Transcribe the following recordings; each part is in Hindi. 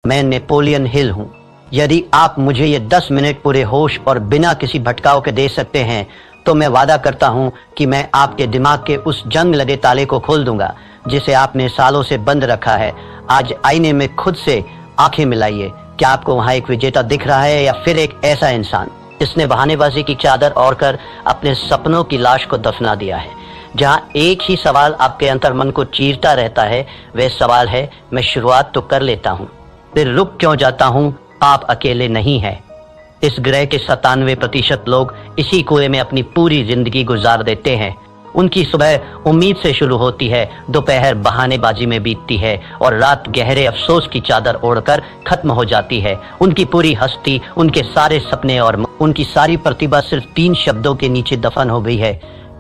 मैं नेपोलियन हिल हूँ। यदि आप मुझे ये 10 मिनट पूरे होश और बिना किसी भटकाव के दे सकते हैं तो मैं वादा करता हूँ कि मैं आपके दिमाग के उस जंग लगे ताले को खोल दूंगा जिसे आपने सालों से बंद रखा है। आज आईने में खुद से आंखें मिलाइए। क्या आपको वहाँ एक विजेता दिख रहा है या फिर एक ऐसा इंसान जिसने बहानेबाजी की चादर ओढ़कर अपने सपनों की लाश को दफना दिया है? जहाँ एक ही सवाल आपके अंतर्मन को चीरता रहता है, वह सवाल है, मैं शुरुआत तो कर लेता हूँ, फिर रुक क्यों जाता हूँ? आप अकेले नहीं हैं। इस ग्रह के 97% लोग इसी कुएं में अपनी पूरी जिंदगी गुजार देते हैं। उनकी सुबह उम्मीद से शुरू होती है, दोपहर बहानेबाजी में बीतती है और रात गहरे अफसोस की चादर ओढ़कर खत्म हो जाती है। उनकी पूरी हस्ती, उनके सारे सपने और उनकी सारी प्रतिभा सिर्फ 3 शब्दों के नीचे दफन हो गई है।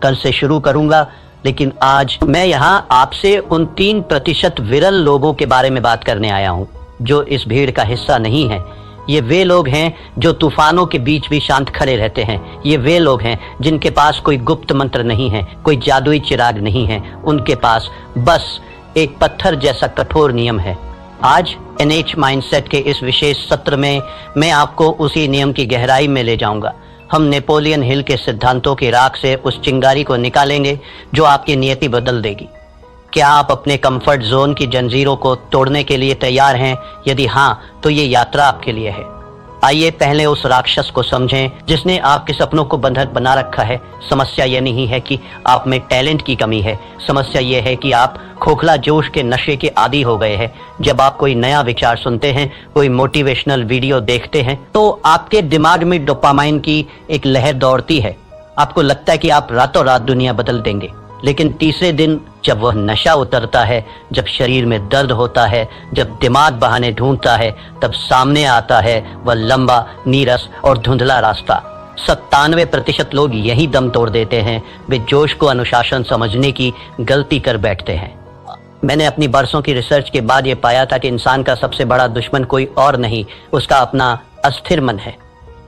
कल से शुरू करूंगा, लेकिन आज मैं यहाँ आपसे उन 3% विरल लोगों के बारे में बात करने आया हूँ जो इस भीड़ का हिस्सा नहीं है। ये वे लोग हैं जो तूफानों के बीच भी शांत खड़े रहते हैं। ये वे लोग हैं जिनके पास कोई गुप्त मंत्र नहीं है, कोई जादुई चिराग नहीं है। उनके पास बस एक पत्थर जैसा कठोर नियम है। आज एनएच माइंडसेट के इस विशेष सत्र में मैं आपको उसी नियम की गहराई में ले जाऊंगा। हम नेपोलियन हिल के सिद्धांतों की राख से उस चिंगारी को निकालेंगे जो आपकी नियति बदल देगी। क्या आप अपने कंफर्ट जोन की जंजीरों को तोड़ने के लिए तैयार हैं? यदि हाँ, तो ये यात्रा आपके लिए है। आइए पहले उस राक्षस को समझें जिसने आपके सपनों को बंधक बना रखा है। समस्या ये नहीं है कि आप में टैलेंट की कमी है, समस्या ये है कि आप खोखला जोश के नशे के आदी हो गए हैं। जब आप कोई नया विचार सुनते हैं, कोई मोटिवेशनल वीडियो देखते हैं, तो आपके दिमाग में डोपामाइन की एक लहर दौड़ती है। आपको लगता है कि आप रातों रात दुनिया बदल देंगे, लेकिन तीसरे दिन जब वह नशा उतरता है, जब शरीर में दर्द होता है, जब दिमाग बहाने ढूंढता है, तब सामने आता है वह लंबा, नीरस और धुंधला रास्ता। 97% लोग यही दम तोड़ देते हैं। वे जोश को अनुशासन समझने की गलती कर बैठते हैं। मैंने अपनी बरसों की रिसर्च के बाद ये पाया था कि इंसान का सबसे बड़ा दुश्मन कोई और नहीं, उसका अपना अस्थिर मन है।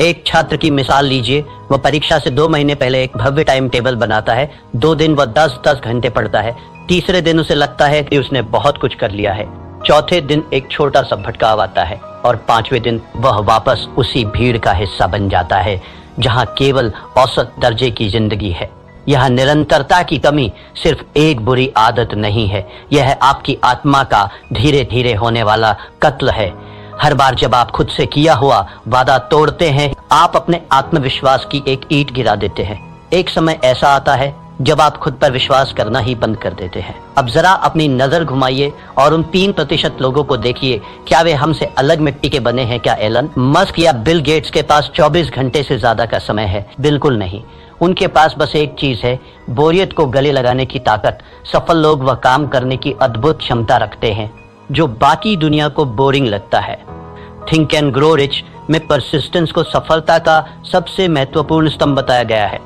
एक छात्र की मिसाल लीजिए। वह परीक्षा से 2 महीने पहले एक भव्य टाइम टेबल बनाता है। 2 दिन वह 10-10 घंटे पढ़ता है। तीसरे दिन उसे लगता है कि उसने बहुत कुछ कर लिया है। चौथे दिन एक छोटा सा भटकाव आता है और 5वें दिन वह वापस उसी भीड़ का हिस्सा बन जाता है जहां केवल औसत दर्जे की जिंदगी है। यह निरंतरता की कमी सिर्फ एक बुरी आदत नहीं है, यह आपकी आत्मा का धीरे धीरे होने वाला कत्ल है। हर बार जब आप खुद से किया हुआ वादा तोड़ते हैं, आप अपने आत्मविश्वास की एक ईंट गिरा देते हैं। एक समय ऐसा आता है जब आप खुद पर विश्वास करना ही बंद कर देते हैं। अब जरा अपनी नजर घुमाइए और उन 3% लोगों को देखिए। क्या वे हमसे अलग मिट्टी के बने हैं? क्या एलन मस्क या बिल गेट्स के पास 24 घंटे से ज्यादा का समय है? बिल्कुल नहीं। उनके पास बस एक चीज है, बोरियत को गले लगाने की ताकत। सफल लोग वह काम करने की अद्भुत क्षमता रखते हैं जो बाकी दुनिया को बोरिंग लगता है। थिंक एंड ग्रो रिच में परसिस्टेंस को सफलता का सबसे महत्वपूर्ण स्तंभ बताया गया है।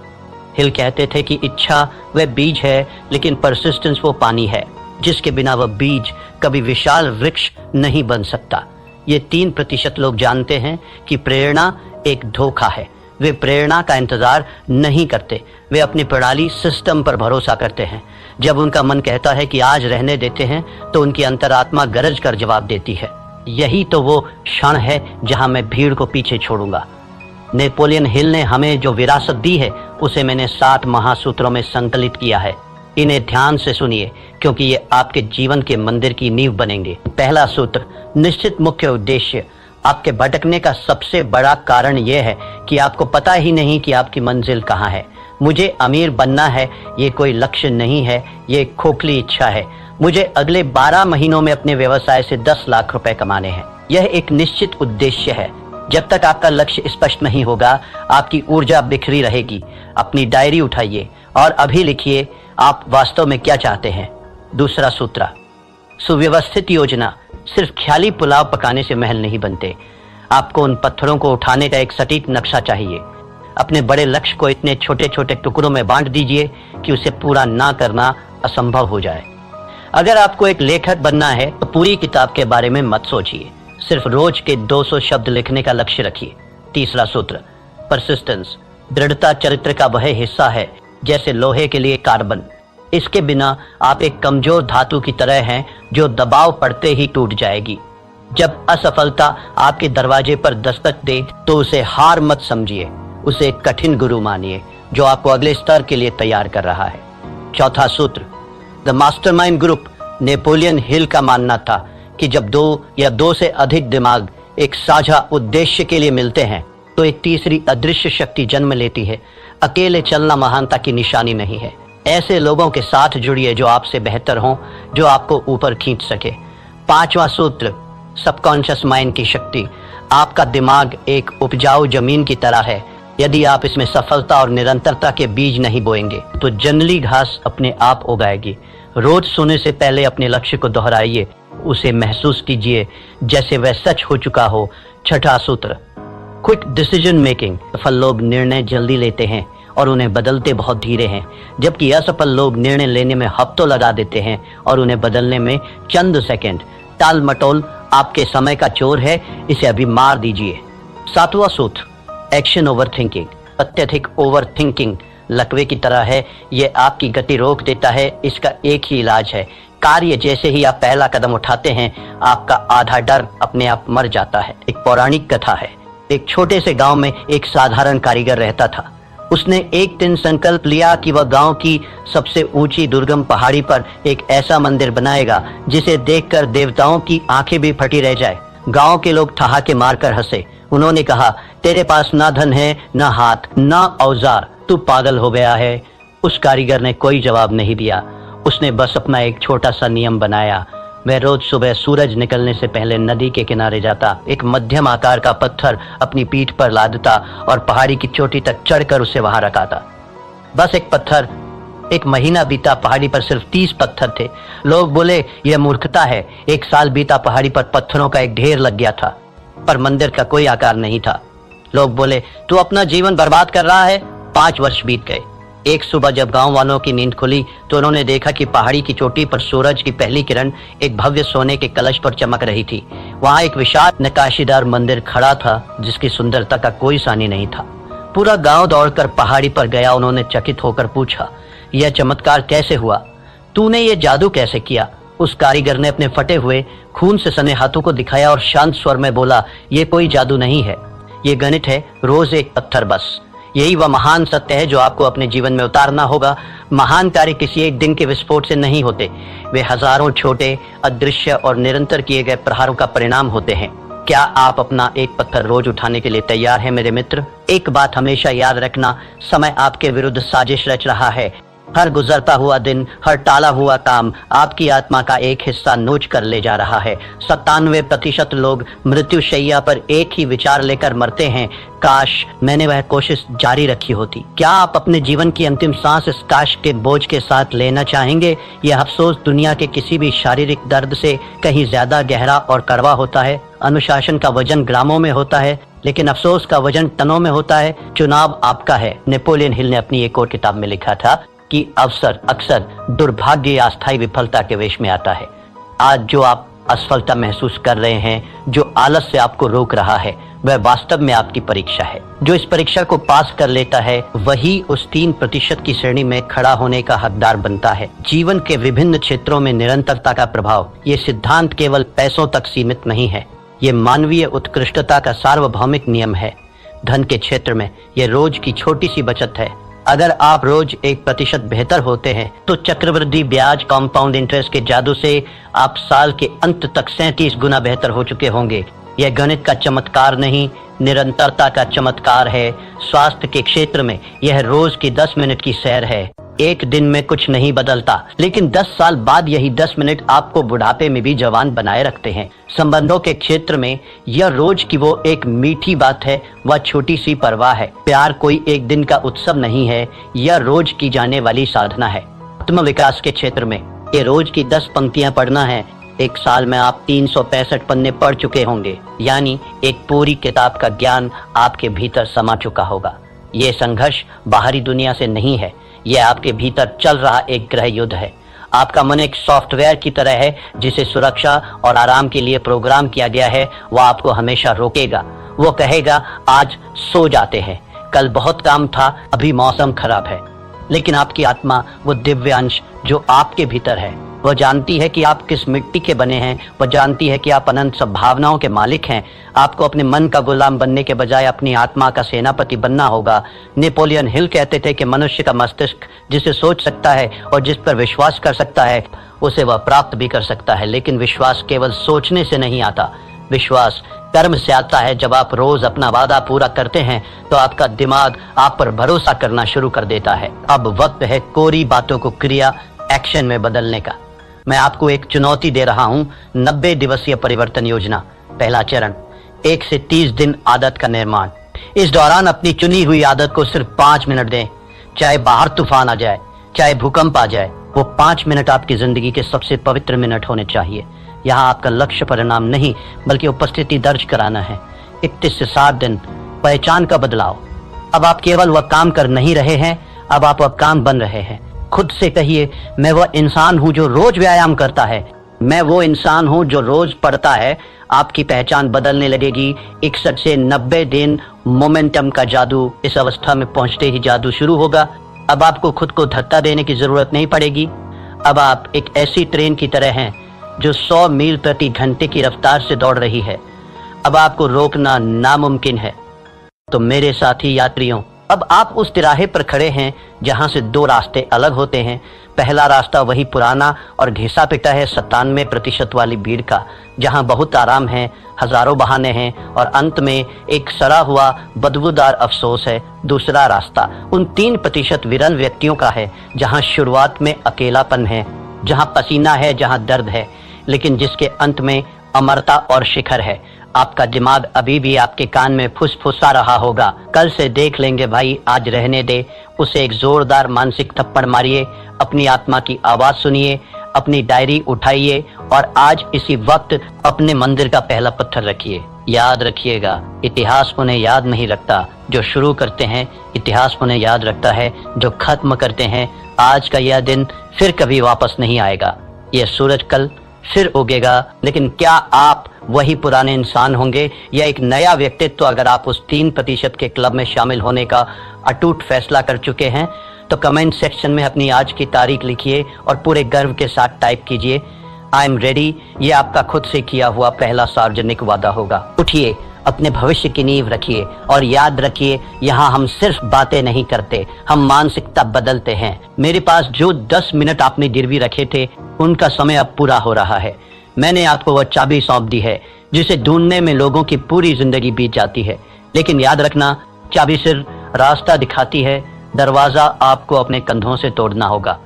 हिल कहते थे कि इच्छा वह बीज है, लेकिन परसिस्टेंस वो पानी है जिसके बिना वह बीज कभी विशाल वृक्ष नहीं बन सकता। ये 3% लोग जानते हैं कि प्रेरणा एक धोखा है। वे प्रेरणा का इंतजार नहीं करते, वे अपनी प्रणाली सिस्टम पर भरोसा करते हैं। जब उनका मन कहता है कि आज रहने देते हैं, तो उनकी अंतरात्मा गरज कर जवाब देती है, यही तो वो क्षण है जहां मैं भीड़ को पीछे छोड़ूंगा। नेपोलियन हिल ने हमें जो विरासत दी है उसे मैंने 7 महासूत्रों में संकलित किया है। इन्हें ध्यान से सुनिए क्योंकि ये आपके जीवन के मंदिर की नींव बनेंगे। पहला सूत्र, निश्चित मुख्य उद्देश्य। आपके भटकने का सबसे बड़ा कारण यह है कि आपको पता ही नहीं कि आपकी मंजिल कहाँ है। मुझे अमीर बनना है, ये कोई लक्ष्य नहीं है, ये एक खोखली इच्छा है। मुझे अगले 12 महीनों में अपने व्यवसाय से 10 लाख रुपए कमाने हैं। यह एक निश्चित उद्देश्य है। जब तक आपका लक्ष्य स्पष्ट नहीं होगा, आपकी ऊर्जा बिखरी रहेगी। अपनी डायरी उठाइए और अभी लिखिए आप वास्तव में क्या चाहते हैं। दूसरा सूत्र, सुव्यवस्थित योजना। सिर्फ ख्याली पुलाव पकाने से महल नहीं बनते। आपको उन पत्थरों को उठाने का एक सटीक नक्शा चाहिए। अपने बड़े लक्ष्य को इतने छोटे छोटे टुकड़ों में बांट दीजिए कि उसे पूरा ना करना असंभव हो जाए। अगर आपको एक लेखक बनना है तो पूरी किताब के बारे में मत सोचिए, सिर्फ रोज के 200 शब्द लिखने का लक्ष्य रखिए। तीसरा सूत्र, परसिस्टेंस। दृढ़ता चरित्र का वह हिस्सा है जैसे लोहे के लिए कार्बन। इसके बिना आप एक कमजोर धातु की तरह हैं जो दबाव पड़ते ही टूट जाएगी। जब असफलता आपके दरवाजे पर दस्तक दे तो उसे हार मत समझिए, उसे एक कठिन गुरु मानिए जो आपको अगले स्तर के लिए तैयार कर रहा है। चौथा सूत्र, the mastermind group Napoleon Hill का मानना था कि जब दो या दो से अधिक दिमाग एक साझा उद्देश्य के लिए मिलते हैं तो एक तीसरी अदृश्य शक्ति जन्म लेती है। अकेले चलना महानता की निशानी नहीं है। ऐसे लोगों के साथ जुड़िए जो आपसे बेहतर हों, जो आपको ऊपर खींच सके। पांचवा सूत्र, सबकॉन्शियस माइंड की शक्ति। आपका दिमाग एक उपजाऊ जमीन की तरह है। यदि आप इसमें सफलता और निरंतरता के बीज नहीं बोएंगे तो जंगली घास अपने आप उगाएगी। रोज सोने से पहले अपने लक्ष्य को दोहराइए, उसे महसूस कीजिए जैसे वह सच हो चुका हो। छठा सूत्र, क्विक डिसीजन मेकिंग। सफल लोग निर्णय जल्दी लेते हैं और उन्हें बदलते बहुत धीरे हैं, जबकि असफल लोग निर्णय लेने में हफ्तों लगा देते हैं और उन्हें बदलने में चंद सेकंड। टाल मटोल आपके समय का चोर है, इसे अभी मार दीजिए। सातवां सूत्र, एक्शन ओवर थिंकिंग। अत्यधिक ओवर थिंकिंग लकवे की तरह है, यह आपकी गति रोक देता है। इसका एक ही इलाज है, कार्य जैसे ही आप पहला कदम उठाते हैं आपका आधा डर अपने आप मर जाता है। एक पौराणिक कथा है। एक छोटे से गांव में एक साधारण कारीगर रहता था। उसने एक दिन संकल्प लिया कि वह गांव की सबसे ऊंची दुर्गम पहाड़ी पर एक ऐसा मंदिर बनाएगा जिसे देखकर देवताओं की आंखें भी फटी रह जाए। गांव के लोग ठहाके मारकर हंसे। उन्होंने कहा, तेरे पास ना धन है, ना हाथ, ना औजार, तू पागल हो गया है। उस कारीगर ने कोई जवाब नहीं दिया। उसने बस अपना एक छोटा सा नियम बनाया। वह रोज सुबह सूरज निकलने से पहले नदी के किनारे जाता, एक मध्यम आकार का पत्थर अपनी पीठ पर लादता और पहाड़ी की चोटी तक चढ़कर उसे वहां रखाता। बस एक पत्थर। एक महीना बीता, पहाड़ी पर सिर्फ 30 पत्थर थे। लोग बोले, यह मूर्खता है। एक साल बीता, पहाड़ी पर पत्थरों का एक ढेर लग गया था, पर मंदिर का कोई आकार नहीं था। लोग बोले, तू अपना जीवन बर्बाद कर रहा है। 5 वर्ष बीत गए। एक सुबह जब गांव वालों की नींद खुली तो उन्होंने देखा कि पहाड़ी की चोटी पर सूरज की पहली किरण एक भव्य सोने के कलश पर चमक रही थी। वहां एक विशाल नक्काशीदार मंदिर खड़ा था जिसकी सुंदरता का कोई सानी नहीं था। पूरा गांव दौड़कर पहाड़ी पर गया। उन्होंने चकित होकर पूछा, यह चमत्कार कैसे हुआ? तूने ये जादू कैसे किया? उस कारीगर ने अपने फटे हुए खून से सने हाथों को दिखाया और शांत स्वर में बोला, ये कोई जादू नहीं है, ये गणित है, रोज एक पत्थर बस। यही वह महान सत्य है जो आपको अपने जीवन में उतारना होगा। महान कार्य किसी एक दिन के विस्फोट से नहीं होते, वे हजारों छोटे, अदृश्य और निरंतर किए गए प्रहारों का परिणाम होते हैं। क्या आप अपना एक पत्थर रोज उठाने के लिए तैयार हैं मेरे मित्र? एक बात हमेशा याद रखना, समय आपके विरुद्ध साजिश रच रहा है। हर गुजरता हुआ दिन, हर टाला हुआ काम आपकी आत्मा का एक हिस्सा नोच कर ले जा रहा है। 97% लोग मृत्युशैया पर एक ही विचार लेकर मरते हैं, काश मैंने वह कोशिश जारी रखी होती। क्या आप अपने जीवन की अंतिम सांस इस काश के बोझ के साथ लेना चाहेंगे? यह अफसोस दुनिया के किसी भी शारीरिक दर्द से कहीं ज्यादा गहरा और कड़वा होता है। अनुशासन का वजन ग्रामों में होता है, लेकिन अफसोस का वजन टनों में होता है। चुनाव आपका है। नेपोलियन हिल ने अपनी एक और किताब में लिखा था कि अवसर अक्सर दुर्भाग्य या अस्थायी विफलता के वेश में आता है। आज जो आप असफलता महसूस कर रहे हैं, जो आलस से आपको रोक रहा है, वह वास्तव में आपकी परीक्षा है। जो इस परीक्षा को पास कर लेता है वही उस 3% की श्रेणी में खड़ा होने का हकदार बनता है। जीवन के विभिन्न क्षेत्रों में निरंतरता का प्रभाव, ये सिद्धांत केवल पैसों तक सीमित नहीं है, ये मानवीय उत्कृष्टता का सार्वभौमिक नियम है। धन के क्षेत्र में यह रोज की छोटी सी बचत है। अगर आप रोज 1% बेहतर होते हैं तो चक्रवृद्धि ब्याज कंपाउंड इंटरेस्ट के जादू से आप साल के अंत तक 37 गुना बेहतर हो चुके होंगे। यह गणित का चमत्कार नहीं, निरंतरता का चमत्कार है। स्वास्थ्य के क्षेत्र में यह रोज की 10 मिनट की सैर है। एक दिन में कुछ नहीं बदलता, लेकिन 10 साल बाद यही 10 मिनट आपको बुढ़ापे में भी जवान बनाए रखते हैं। संबंधों के क्षेत्र में यह रोज की वो एक मीठी बात है, वह छोटी सी परवाह है। प्यार कोई एक दिन का उत्सव नहीं है, यह रोज की जाने वाली साधना है। आत्म विकास के क्षेत्र में ये रोज की 10 पंक्तियां पढ़ना है। एक साल में आप 365 पन्ने पढ़ चुके होंगे, यानी एक पूरी किताब का ज्ञान आपके भीतर समा चुका होगा। ये संघर्ष बाहरी दुनिया से नहीं है, यह आपके भीतर चल रहा एक गृह युद्ध है। आपका मन एक सॉफ्टवेयर की तरह है जिसे सुरक्षा और आराम के लिए प्रोग्राम किया गया है। वह आपको हमेशा रोकेगा। वो कहेगा, आज सो जाते हैं, कल बहुत काम था, अभी मौसम खराब है। लेकिन आपकी आत्मा, वो दिव्य अंश जो आपके भीतर है, वह जानती है कि आप किस मिट्टी के बने हैं, वह जानती है कि आप अनंत संभावनाओं के मालिक हैं। आपको अपने मन का गुलाम बनने के बजाय अपनी आत्मा का सेनापति बनना होगा। नेपोलियन हिल कहते थे कि मनुष्य का मस्तिष्क जिसे सोच सकता है और जिस पर विश्वास कर सकता है उसे वह प्राप्त भी कर सकता है, लेकिन विश्वास केवल सोचने से नहीं आता। विश्वास कर्म से आता है। जब आप रोज अपना वादा पूरा करते हैं तो आपका दिमाग आप पर भरोसा करना शुरू कर देता है। अब वक्त है कोरी बातों को क्रिया एक्शन में बदलने का। मैं आपको एक चुनौती दे रहा हूं, 90 दिवसीय परिवर्तन योजना। पहला चरण, 1 से 30 दिन आदत का निर्माण। इस दौरान अपनी चुनी हुई आदत को सिर्फ 5 मिनट दें। चाहे बाहर तूफान आ जाए, चाहे भूकंप आ जाए, वो 5 मिनट आपकी जिंदगी के सबसे पवित्र मिनट होने चाहिए। यहाँ आपका लक्ष्य परिणाम नहीं बल्कि उपस्थिति दर्ज कराना है। 31 से 60 दिन, पहचान का बदलाव। अब आप केवल वह काम कर नहीं रहे हैं, अब आप वह काम बन रहे हैं। खुद से कहिए, मैं वह इंसान हूं जो रोज व्यायाम करता है, मैं वो इंसान हूं जो रोज पढ़ता है। आपकी पहचान बदलने लगेगी। 61 से 90 दिन मोमेंटम का जादू। इस अवस्था में पहुंचते ही जादू शुरू होगा। अब आपको खुद को धक्का देने की जरूरत नहीं पड़ेगी। अब आप एक ऐसी ट्रेन की तरह हैं जो 100 मील प्रति घंटे की रफ्तार से दौड़ रही है। अब आपको रोकना नामुमकिन है। तो मेरे साथी यात्रियों, अब आप उस तिराहे पर खड़े हैं जहां से 2 रास्ते अलग होते हैं। पहला रास्ता वही पुराना और घिसा पिटा है 97% वाली भीड़ का, जहां बहुत आराम है, हजारों बहाने हैं और अंत में एक सड़ा हुआ बदबूदार अफसोस है। दूसरा रास्ता उन 3% विरल व्यक्तियों का है जहां शुरुआत में अकेलापन है, जहां पसीना है, जहां दर्द है, लेकिन जिसके अंत में अमरता और शिखर है। आपका दिमाग अभी भी आपके कान में फुसफुसा रहा होगा, कल से देख लेंगे भाई, आज रहने दे। उसे एक जोरदार मानसिक थप्पड़ मारिए, अपनी आत्मा की आवाज सुनिए, अपनी डायरी उठाइए और आज इसी वक्त अपने मंदिर का पहला पत्थर रखिए। याद रखिएगा, इतिहास उन्हें याद नहीं रखता जो शुरू करते हैं, इतिहास उन्हें याद रखता है जो खत्म करते हैं। आज का यह दिन फिर कभी वापस नहीं आएगा। यह सूरज कल फिर उगेगा, लेकिन क्या आप वही पुराने इंसान होंगे या एक नया व्यक्तित्व? अगर आप उस 3% के क्लब में शामिल होने का अटूट फैसला कर चुके हैं तो कमेंट सेक्शन में अपनी आज की तारीख लिखिए और पूरे गर्व के साथ टाइप कीजिए, आई एम रेडी। ये आपका खुद से किया हुआ पहला सार्वजनिक वादा होगा। उठिए, अपने भविष्य की नींव रखिए और याद रखिए, यहाँ हम सिर्फ बातें नहीं करते, हम मानसिकता बदलते हैं। मेरे पास जो 10 मिनट आपने गिरवी रखे थे उनका समय अब पूरा हो रहा है। मैंने आपको वह चाबी सौंप दी है जिसे ढूंढने में लोगों की पूरी जिंदगी बीत जाती है, लेकिन याद रखना, चाबी सिर्फ रास्ता दिखाती है, दरवाजा आपको अपने कंधों से तोड़ना होगा।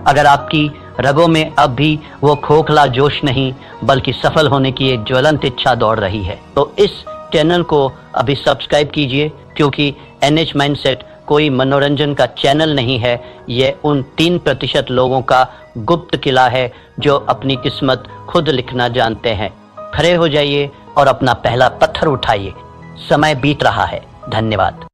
अगर आपकी रगों में अब भी वो खोखला जोश नहीं बल्कि सफल होने की एक ज्वलंत इच्छा दौड़ रही है तो इस चैनल को अभी सब्सक्राइब कीजिए, क्योंकि NH माइंडसेट कोई मनोरंजन का चैनल नहीं है। ये उन 3% लोगों का गुप्त किला है जो अपनी किस्मत खुद लिखना जानते हैं। खड़े हो जाइए और अपना पहला पत्थर उठाइए। समय बीत रहा है। धन्यवाद।